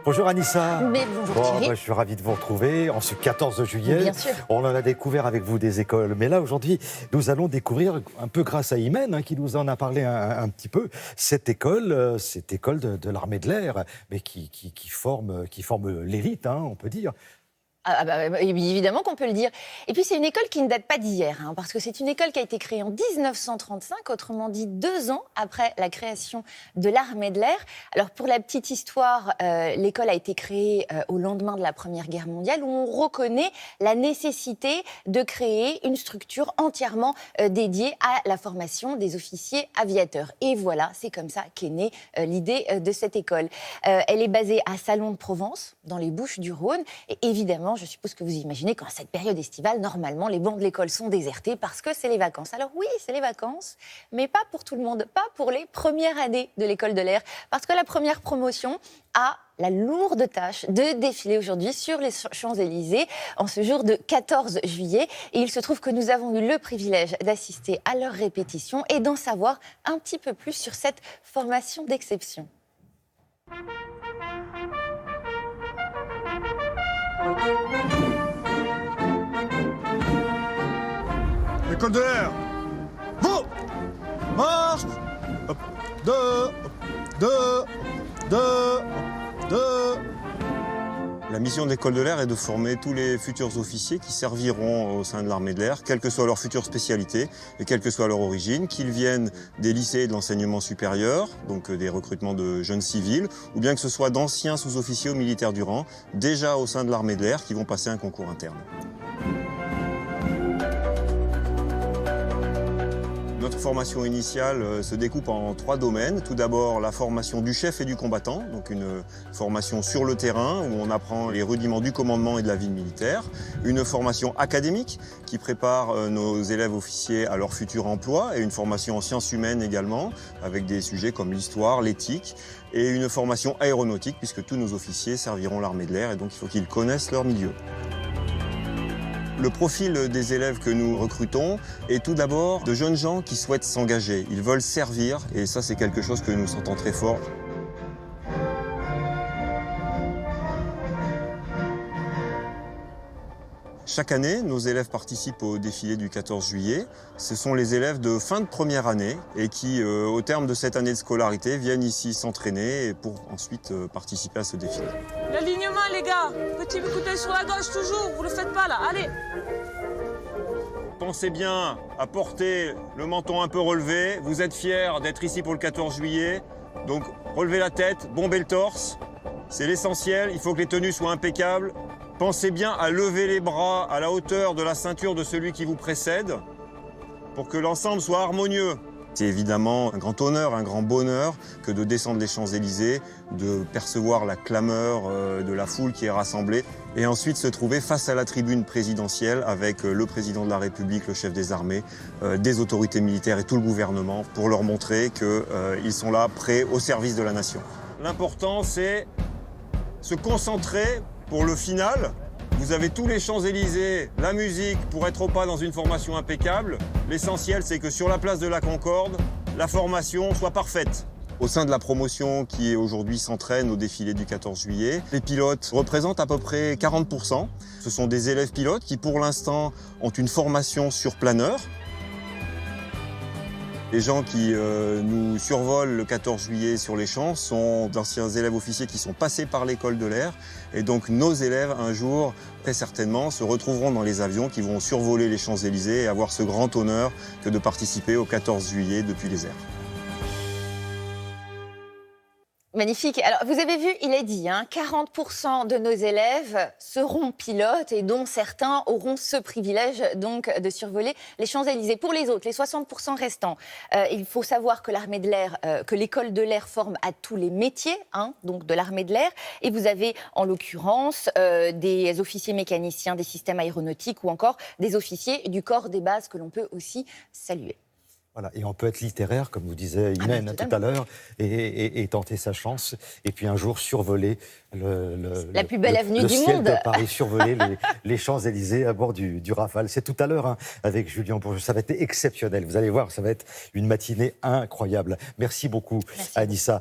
Bonjour Anissa. Mais bonjour Thierry. Je suis ravi de vous retrouver en ce 14 juillet. Bien sûr. On en a découvert avec vous des écoles. Mais là, aujourd'hui, nous allons découvrir, un peu grâce à Imen, qui nous en a parlé un petit peu, cette école de l'armée de l'air, mais qui forme l'élite, on peut dire. Évidemment qu'on peut le dire. Et puis c'est une école qui ne date pas d'hier, parce que c'est une école qui a été créée en 1935, autrement dit 2 ans après la création de l'armée de l'air. Alors pour la petite histoire, l'école a été créée au lendemain de la Première Guerre mondiale, où on reconnaît la nécessité de créer une structure entièrement dédiée à la formation des officiers aviateurs. Et voilà, c'est comme ça qu'est née l'idée de cette école. Elle est basée à Salon-de-Provence, dans les Bouches-du-Rhône, et évidemment, je suppose que vous imaginez qu'en cette période estivale, normalement, les bancs de l'école sont désertés parce que c'est les vacances. Alors oui, c'est les vacances, mais pas pour tout le monde, pas pour les premières années de l'école de l'air, parce que la première promotion a la lourde tâche de défiler aujourd'hui sur les Champs-Élysées en ce jour de 14 juillet. Et il se trouve que nous avons eu le privilège d'assister à leur répétition et d'en savoir un petit peu plus sur cette formation d'exception. École de l'air. Vous marche. Hop, deux, hop, deux. La mission de l'école de l'air est de former tous les futurs officiers qui serviront au sein de l'armée de l'air, quelle que soit leur future spécialité et quelle que soit leur origine, qu'ils viennent des lycées et de l'enseignement supérieur, donc des recrutements de jeunes civils, ou bien que ce soit d'anciens sous-officiers ou militaires du rang, déjà au sein de l'armée de l'air, qui vont passer un concours interne. Notre formation initiale se découpe en 3 domaines. Tout d'abord, la formation du chef et du combattant, donc une formation sur le terrain où on apprend les rudiments du commandement et de la vie militaire. Une formation académique qui prépare nos élèves officiers à leur futur emploi et une formation en sciences humaines également, avec des sujets comme l'histoire, l'éthique et une formation aéronautique puisque tous nos officiers serviront l'armée de l'air et donc il faut qu'ils connaissent leur milieu. Le profil des élèves que nous recrutons est tout d'abord de jeunes gens qui souhaitent s'engager. Ils veulent servir et ça, c'est quelque chose que nous sentons très fort. Chaque année, nos élèves participent au défilé du 14 juillet. Ce sont les élèves de fin de première année et qui, au terme de cette année de scolarité, viennent ici s'entraîner pour ensuite participer à ce défilé. L'alignement, les gars. Petit coup d'œil sur la gauche, toujours. Vous le faites pas, là. Allez. Pensez bien à porter le menton un peu relevé. Vous êtes fiers d'être ici pour le 14 juillet. Donc, relevez la tête, bombez le torse. C'est l'essentiel. Il faut que les tenues soient impeccables. Pensez bien à lever les bras à la hauteur de la ceinture de celui qui vous précède pour que l'ensemble soit harmonieux. C'est évidemment un grand honneur, un grand bonheur que de descendre les Champs-Élysées, de percevoir la clameur de la foule qui est rassemblée et ensuite se trouver face à la tribune présidentielle avec le président de la République, le chef des armées, des autorités militaires et tout le gouvernement pour leur montrer qu'ils sont là, prêts au service de la nation. L'important, c'est se concentrer pour le final. Vous avez tous les Champs-Élysées, la musique pour être au pas dans une formation impeccable. L'essentiel, c'est que sur la place de la Concorde, la formation soit parfaite. Au sein de la promotion qui aujourd'hui s'entraîne au défilé du 14 juillet, les pilotes représentent à peu près 40%. Ce sont des élèves pilotes qui, pour l'instant, ont une formation sur planeur. Les gens qui nous survolent le 14 juillet sur les champs sont d'anciens élèves officiers qui sont passés par l'école de l'air. Et donc nos élèves, un jour, très certainement, se retrouveront dans les avions qui vont survoler les Champs-Élysées et avoir ce grand honneur que de participer au 14 juillet depuis les airs. Magnifique. Alors, vous avez vu, il est dit, 40% de nos élèves seront pilotes et dont certains auront ce privilège donc de survoler les Champs-Élysées. Pour les autres, les 60% restants, il faut savoir que l'armée de l'air, que l'école de l'air forme à tous les métiers, donc de l'armée de l'air. Et vous avez, en l'occurrence, des officiers mécaniciens des systèmes aéronautiques ou encore des officiers du corps des bases que l'on peut aussi saluer. Voilà, et on peut être littéraire, comme vous disait Imen tout à l'heure, et tenter sa chance, et puis un jour survoler la plus belle avenue du ciel monde. de Paris, survoler les Champs-Élysées à bord du Rafale. C'est tout à l'heure avec Julien Bourges. Ça va être exceptionnel, vous allez voir, ça va être une matinée incroyable. Merci beaucoup, Anissa.